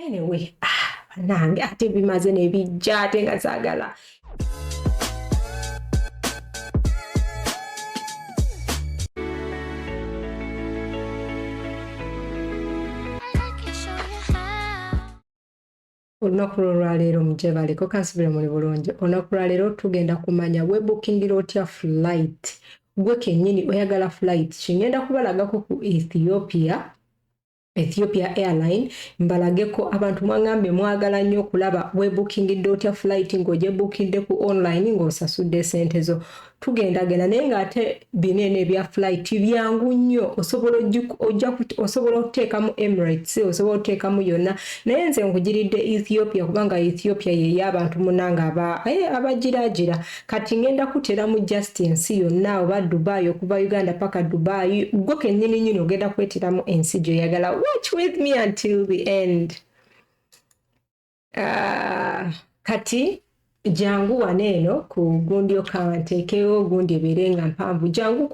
Anyway, nange ate bimaze nebijja ate nga saagala. Olunaku lwaleero mujebaleko kansubira muli bulungi. Olunaku lwaleero tugenda kumanya webukingira otya flight. Gwe kennyini oyagala flight kingenda kubalagako ku Ethiopian Airlines mbalageko abantu mwangambe mwagala nnyo okulaba webukingidde otya flight ng'ogye bookidde ku online ng'osasudde sente zo. Tugenda naye ng'ate binene bya flight byangu nnyo osobola okuteekamu Emirates osobola okuteekamu yonna naye nze nkugiridde Ethiopia kubanga Ethiopia ye y'abantu munnanga abagiraagira kati ngenda kuteramu just ensi yonna oba Dubai okuva Uganda paka Dubai gwe kennyini nnyini ogenda kweteramu ensi gy'oyagala. Watch with me until the end. Kati jangu waneeno ku gundi okanteekewo gundi ebeere nga mpanvu jangu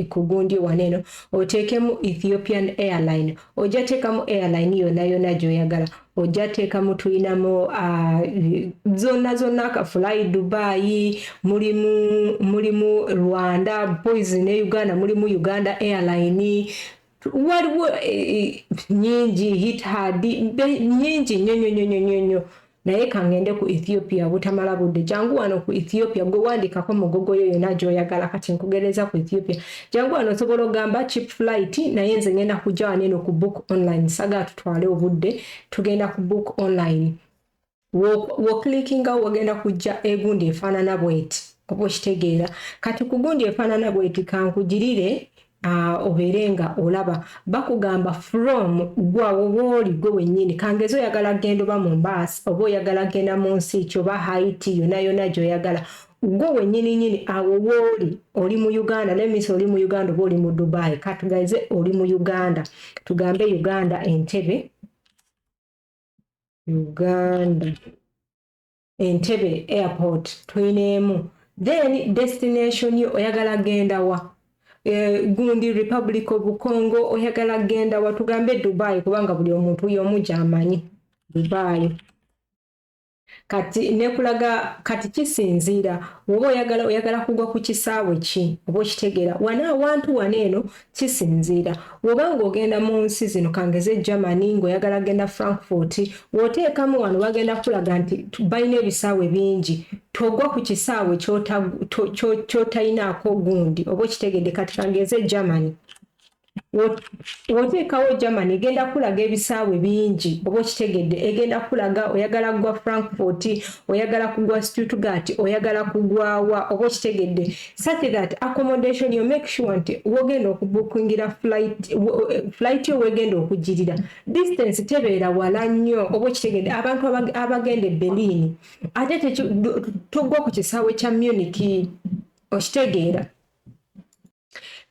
ku gundi waneeno oteekemu Ethiopian Airlines ojja teekamu airline yonna gy'oyagala ojja teekamu tuyinamu zonna ka fly Dubai mulimu Rwanda boys ne Uganda mulimu Uganda Airline waliwo nyingi Etihad nyingi nnyo naye kangende ku Ethiopia butamala budde jangu wano ku Ethiopia gwe wandikako mugogo yo yonna gy'oyagala kati nkugereza ku Ethiopia jangu wano osobola ogamba cheap flight naye nze ngenda kujja waneeno ku book online saga tutwale obudde tugenda ku book online woklikinga wagenda kujja egundi efaanana bweti oba okitegeera kati ku gundi efaanana bweti kankugirire oberenga olaba bakugamba from gwawo woli gwe wennyini kangezo oyagala genda oba mu mbaasi oba oyagala genda mu nsi kyo oba Haiti yonna gy'oyagala gwe wennyini awo woli oli mu Uganda lemisi oli mu Uganda oba oli mu Dubai katugaize oli mu Uganda tugambe Uganda Entebbe airport tuyineemu then destination yo oyagala genda wa gundi Republic of Congo oyagala genda watugambe Dubai kubanga buli omuntu y'omu gy'amanyi Dubai kati nekulaga kati kisinziira oba oyagala kugwa ku kisaawe ki oba okitegeera wana awantu waneeno kisinziira obanga ogenda mu nsi zino kangeze Germany ng'oyagala genda Frankfurt w'oteekamu wano bagenda kulaga nti balina ebisaawe bingi togwa ku kisaawe ky'otayinaako gundi oba okitegedde kati kangeze Germany woteekawo Germany egenda kulaga ebisaawe bingi oba okitegedde egenda kulaga oyagala kugwa Frankfurt oyagala kugwa Stuttgart oyagala kugwawa oba okitegedde such that accommodation you make sure nti wogenda okubukingira flight yo wegenda okugirira distance tebeera wala nnyo oba okitegedde abantu abagenda Berlin ate togwa ku kisaawe kya Munich okitegeera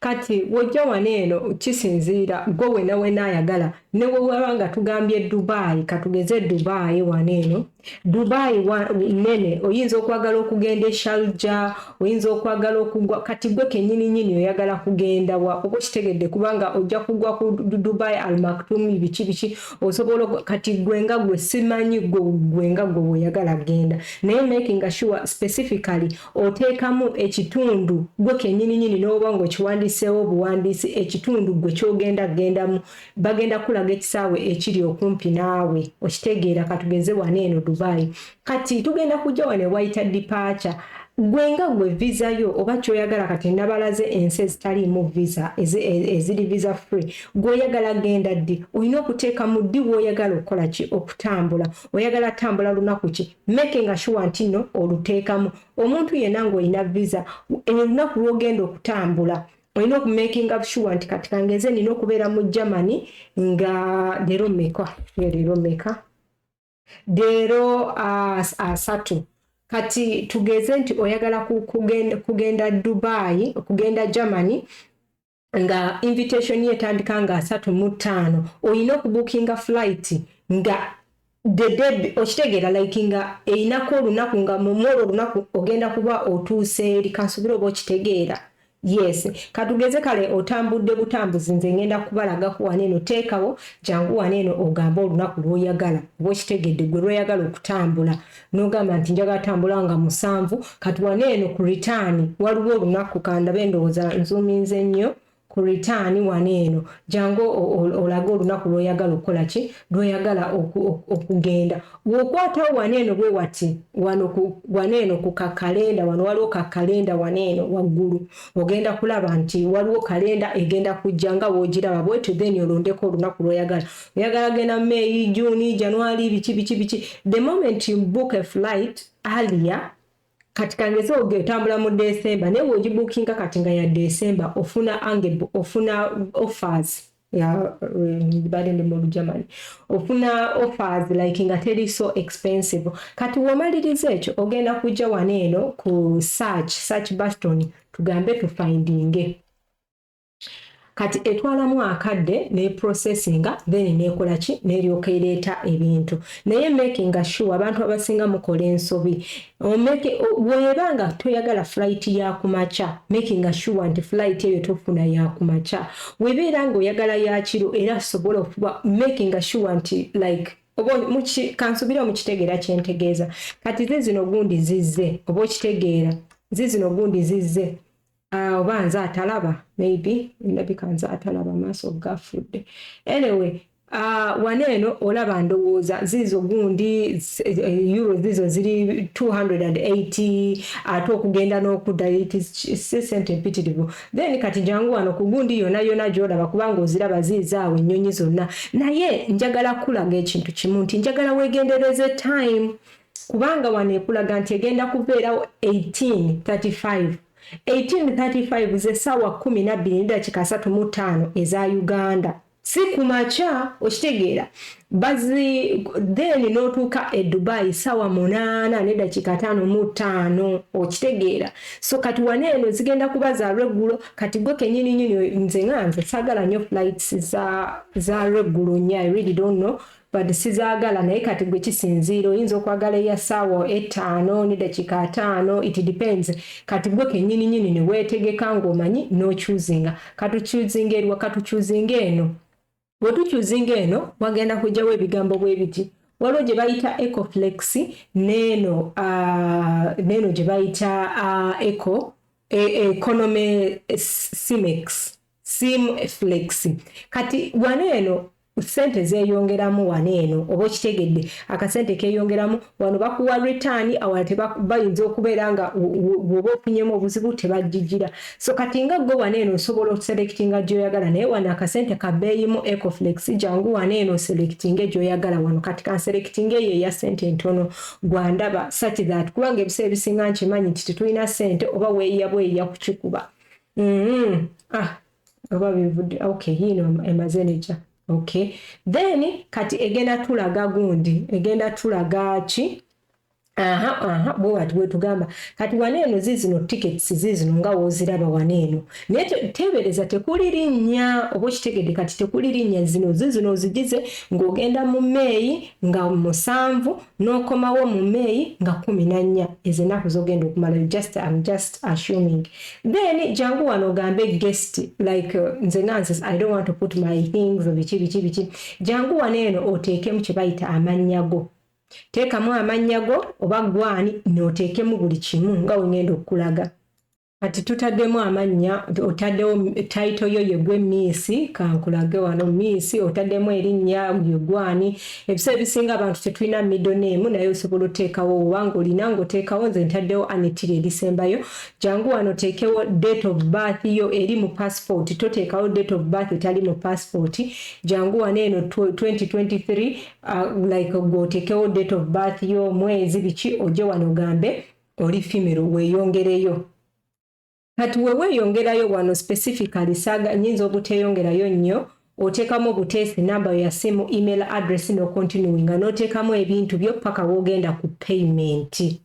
kati wojja waneeno kisinziira gwe wena ayagala ne wewabanga tugambye Dubai katugeze Dubai waneeno Dubai nene oyinza okwagala okugenda Sharjah oyinza okwagala okugwa kati gwe kennyini oyagala kugenda wa oba kitegedde kubanga ojja kugwa ku Dubai Al Maktoum biki osobola kati gwenga gwe simanyi gwenga gwe oyagala genda naye making sure specifically oteekamu ekitundu gwe kennyini n'oba ng'okiwandiseewo obuwandiisi ekitundu gwe kyogenda gendamu bagenda kulaga ekisaawe ekiri okumpi naawe okitegeera katugeze waneeno Dubai kati tugenda kujja wane wayita departure gwenga gwe visa yo oba kyoyagala kati nabalaze ensi ezitaliimu visa eziri visa free gweoyagala genda ddi olina okuteeka mu ddi w'oyagala okukola ki okutambula oyagala tambula lunaku ki making sure nti no oluteekamu omuntu yenna ng'olina visa olunaku lw'ogenda okutambula olina okumaking sure nti kati kangeze nina okubeera mu Germany nga leero asatu kati tugeze nti oyagala kugenda Dubai kugenda Germany nga invitation yetandika nga 35 olina okubukinga flight nga the okitegeera like nga einako olunaku nga mumolo olunaku ogenda kuba otuuse eri kansubira oba okitegeera yes katugeze kale otambudde butambuzi nze ngenda kubalaga ku waneeno teekawo jangu waneeno ogamba olunaku lw'oyagala oba okitegedde gwe lw'oyagala okutambula n'ogamba nti njagala tambula nga 7 kati waneeno ku ritaani waliwo olunaku kandabe ndowooza nzuuminze nnyo ku ritaani waneeno jangu olaga olunaku lw'oyagala okukola ki lw'oyagala okugenda bw'okwatawo waneeno bwe wati waneeno ku kakalenda wano waliwo kakalenda waneeno waggulu ogenda kulaba nti waliwo kalenda egenda kujja nga bw'ogiraba bwetyo then olondeko olunaku lw'oyagala oyagala genda May, June, January biki the moment you book a flight earlier kati kangeze ogetambula mu December naye bw'ogibookinga kati nga ya December ofuna offers ya bali mu Germany ofuna offers like nga teri so expensive kati womaliriza ekyo ogenda kujja waneeno ku search button tugambe tufindinge kati etwalamu akadde ne processinga then nekola ki neryoka ereeta ebintu naye making sure abantu abasinga mukola ensobi webanga toyagala flight ya kumacha making sure nti flight eyo tofuna ya kumacha webeera nga oyagala ya kiro era sobola okuba making sure nti like kansubira mukitegeera kyentegeeza kati zino gundi zizze oba okitegeera zino gundi zizze oba nze atalaba maybe ndabika nze atalaba maaso gafudde anyway waneeno olaba ndowooza zizo gundi euro zizo ziri 280 ate okugenda n'okudda sente empitirivu then kati jangu wano ku gundi yonna gy'olaba kubanga oziraba zizaawo ennyonyi zonna naye njagala kulaga ekintu kimu nti njagala weegendereze time kubanga wano ekulaga nti egenda kubeerawo 18:35 z'essaawa 12:35 eza Uganda si kumacha okitegeera then n'otuuka e Dubai ssaawa 8:55 okitegeera so kati waneeno zigenda kuba za regulo kati gwe kennyini nze saagala nnyo flights za regulo nnyo I really don't know but sizaagala naye kati gwe kisinziira oyinza okwagala eya ssaawa 5:05 it depends kati gwe kennyini ne weetegeka ng'omanyi n'ochuzinga katuchuzinga eno bwetuchuzinga eno wagenda kujjawo ebigambo bwe biti waliwo gye bayita ecoflex neeno gye bayita economy simflex kati waneeno sente zeeyongeramu waneeno oba okitegedde akasente keeyongeramu wano bakuwa return awala bayinza okubeera nga bw'oba ofunyemu obuzibu tebajjijira so kati nga gwe waneeno osobola okuselectinga gy'oyagala naye wano akasente kabeeyimu ecoflex jangu waneeno oselectinge gy'oyagala wano kati kanselectinge eyo eya sente entono gwandaba such that kubanga ebiseera ebisinga nkimanyi nti tetulina sente oba weeyiya bweyiya kukikuba oba bivudde okay yino emaze neja okay then kati egenda tulaga ki bwe tugamba kati waneeno zizino tickets zizino nga wooziraba waneeno naye teebereza tekuli linnya oba okitegedde kati tekuli linnya zino ozigize ng'ogenda mu May nga 7 n'okomawo mu May nga 14 ezo ennaku z'ogenda okumala I'm just assuming then jangu wano ogambe guest like nze I don't want to put my things biki jangu waneeno oteekemu kye bayita amannya go teekamu amannya go oba gwani n'oteekemu buli kimu nga wengenda okulaga kati tutaddemu amannya otaddewo title yo yegwe Miss kankulage wano Miss otaddemu erinnya gwani ebiseera ebisinga abantu tetulina middle name naye osobola oteekawo obanga olina ng'oteekawo nze ntaddewo Anitiri erisembayo jangu wano oteekewo date of birth yo eri mu passport toteekawo date of birth etali mu passport jangu waneeno 2023 like ng'oteekewo date of birth yo mwezi biki ojje wano ogambe oli female weeyongereyo kati weeyongerayo wano specifically nyinza obuteeyongerayo nnyo oteekamu obuteesi namba ya simu email address no continuing nga n'oteekamu ebintu byo paka woogenda ku payment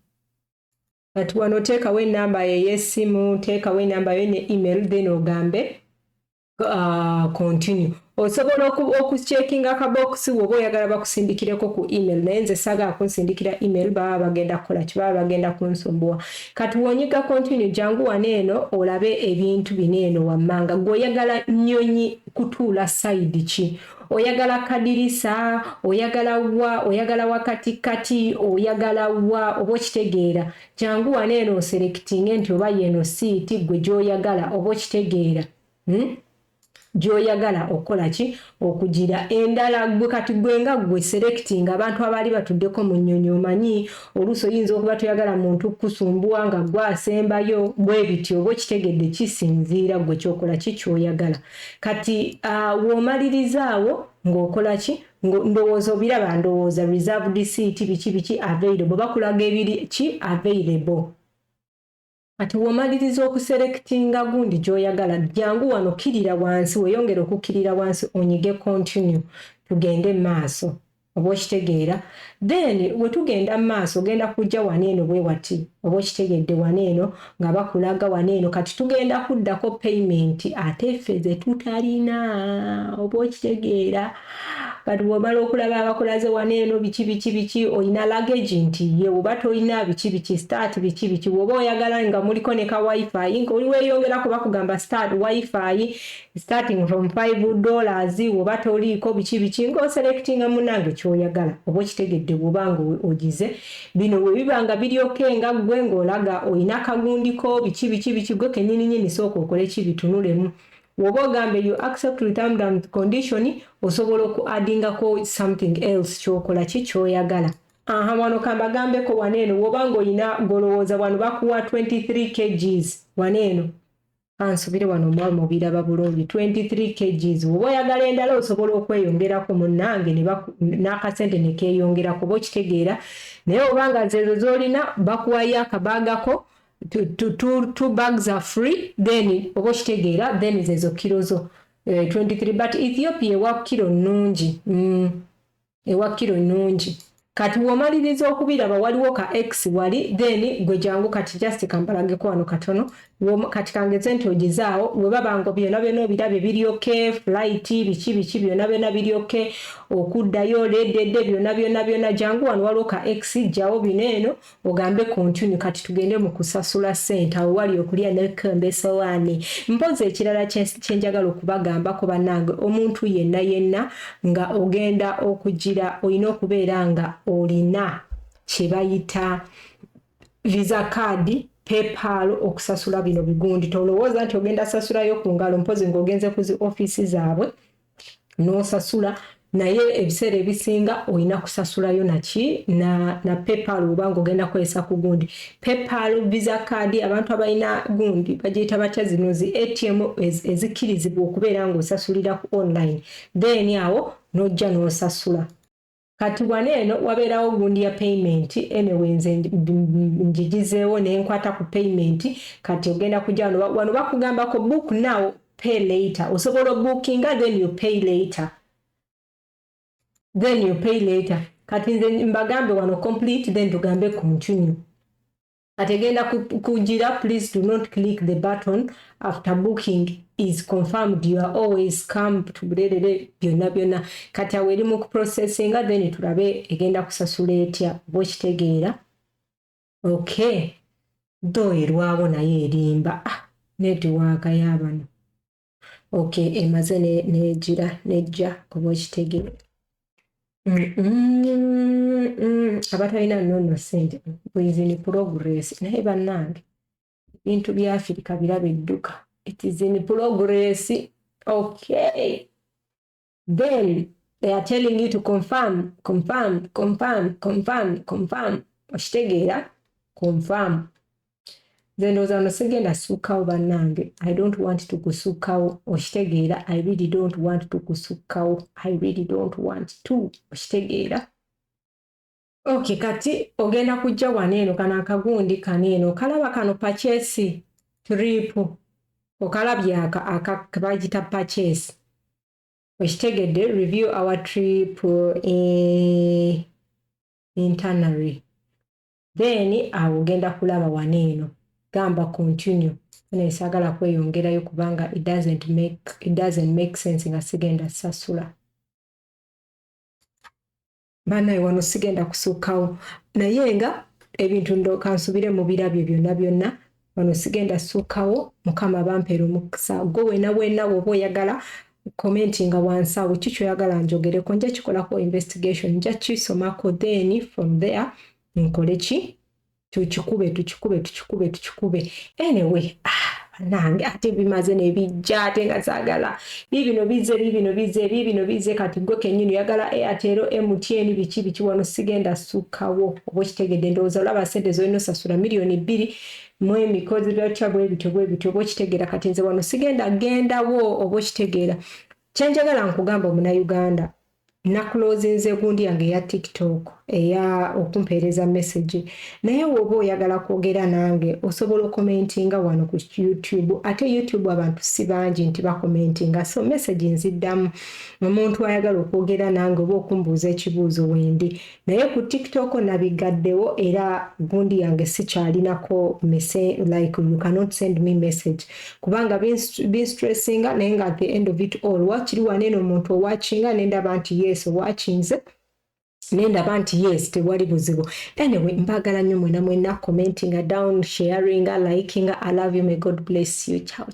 kati wano oteekawo enamba y'essimu teekawo enamba yo ne email then ogambe continue osobola okucheckinga akabokusi woba oyagala bakusindikireko ku email naye nze saagala kunsindikira email baba bagenda kukola kibaba bagenda kunsumbuwa kati wonyiga continue jangu waneeno olabe ebintu bineeno wammanga gweoyagala nnyonyi kutuula side ki oyagala kadirisa oyagala wakatikati oyagala wa oba okitegeera jangu waneeno oselectinge nti oba yeno siiti gwe gy'oyagala oba okitegeera gy'oyagala okola ki okugira endala gwe kati gwe nga gwe selecting abantu abaali batuddeko mu nnyonyi omanyi oluusi oyinza okuba toyagala muntu kusumbuwa nga gwe asembayo bwe biti oba okitegedde kisinziira gwe kyokola ki kyoyagala kati w'omalirizaawo ng'okola ki ndowooza obiraba ndowooza reserved seat biki available bakulaga ebiri ki available ati womaliriza okuselectinga gundi gy'oyagala jangu wano kirira wansi weyongera okukirira wansi onyige continue tugende maaso oba okitegeera then wetugenda maaso ogenda kujja waneeno bwe wati oba okitegedde waneeno nga bakulaga waneeno kati tugenda kuddako payment ate ffe ze tutalina oba okitegeera kati bw'omala okulaba abakulaze waneeno biki olina luggage nti ye oba tolina biki start biki bw'oba oyagala nga muliko ne ka wifi nga oli weeyongerako bakugamba start wifi starting from $5 oba toliiko biki ng'oselectinga munnange kyoyagala oba okitegedde bw'obanga ogize bino we biba nga biryoke nga gwe ng'olaga olina kagundiko biki gwe kennyininyini sooka okole kibitunulemu woba ogambe you accept terms and condition osobola okuaddingako something else kyokola ki kyoyagala wano kambagambeko waneeno woba ng'olina golowooza wano bakuwa 23 kgs waneeno kansubire wano mwali mubiraba bulungi 23 kgs woba oyagala endala osobola okweyongerako munnange n'akasente ne keeyongerako oba okitegeera naye obanga zeezo z'olina bakuwayo akabaagako two bags are free then oba okitegeera then zeezo kilo zo 23 but Ethiopia ewa kilo nnungi kati womaliriza okubiraba waliwo ka X wali then gwe jangu kati just kambalageko wano katono kati kangeze nti ogizaawo we babango byonna obirabe biryoke flight biki byonna biryoke okuddayo leddedde byonna jangu wano waliwo ka X jjawo bineeno ogambe continue kati tugende mu kusasula ssente awo wali okulya n'ekembesowaani mpozi ekirala kyenjagala okubagambako bannange omuntu yenna nga ogenda okugira olina okubeera nga olina kye bayita visa card PayPal okusasula bino bigundi tolowooza nti ogenda sasulayo ku ngalo mpozi ng'ogenze ku zi office zaabwe n'osasula naye ebiseera ebisinga olina kusasulayo na PayPal oba ng'ogenda kwesa ku gundi PayPal visa card abantu abalina gundi bagiyita batya zino zi ATM ezikkirizibwa okubeera ng'osasulira ku online then awo n'ojja n'osasula kati waneeno wabeerawo gundi ya payment anyway nze njigizeewo nenkwata ku payment kati ogenda kujja wano bakugambako book now pay later osobola bookinga then you pay later kati nze mbagambe wano complete then tugambe continue kati egenda kugira please do not click the button after booking is confirmed you are always come to byonna kati awo eri mu processinga then tulabe egenda kusasula etya bwekitegeera okay do erwawo naye erimba netiwaaka y'abano okay emaze negira nejja kuba ekitegeera abatalina nnono ssente bwizini progress naye bannange ebintu bya Afirika biraba edduka it is in progress okay then they are telling you to confirm okitegeera confirm then ozano sigenda sukkawo bannange I don't want to kusukkawo okitegeera I really don't want to kusukkawo I really don't want to okitegeera okay kati ogenda kujja waneeno kana akagundi kaneeno kalaba kano purchase trip okalabye akabagita purchase okitegedde review our trip internally then awo ogenda kulaba waneeno gamba continue nesagala kweyongerayo kubanga it doesn't make sense nga sigenda sasula banaye wano sigenda kusuukawo naye nga ebintu ndooka nsubire mu birabyo byonna wano sigenda suukawo mukama bampeera omukisa gwe wena woba oyagala commentinga wansi awo kikyoyagala njogereko nja kikolako investigation nja kisomako then from there nkole ki tukikube anyway nange ate bimaze nebijja ate nga saagala bibino bize kati gwe kenyini yagala Airtel MTN biki wano sigenda sukawo oba kitegedde ndowooza olaba sente zolina osasula million 2 mu emikozi byatya bwe bityo oba kitegera kati nze wano sigenda gendawo oba kitegeera kyenjagala nkugamba Omunnayuganda nakulozinze gundi yange ya TikTok eya okumpeereza message naye woba oyagala kwogera nange osobola commentinga wano ku YouTube ate YouTube abantu si bangi nti bakomentinga so message nziddamu omuntu ayagala okwogera nange oba okumbuuza ekibuuzo wendi naye ku TikTok nabigaddewo era gundi yange sikyalinako like you cannot send me message kubanga been stressinga naye nga at the end of it all wakiri wanene omuntu owatchinga nendaba nti yes watchinze nendaba nti yes tewali buzibu anyway mbagala nnyo mwena commenting down sharing liking I love you may God bless you ciao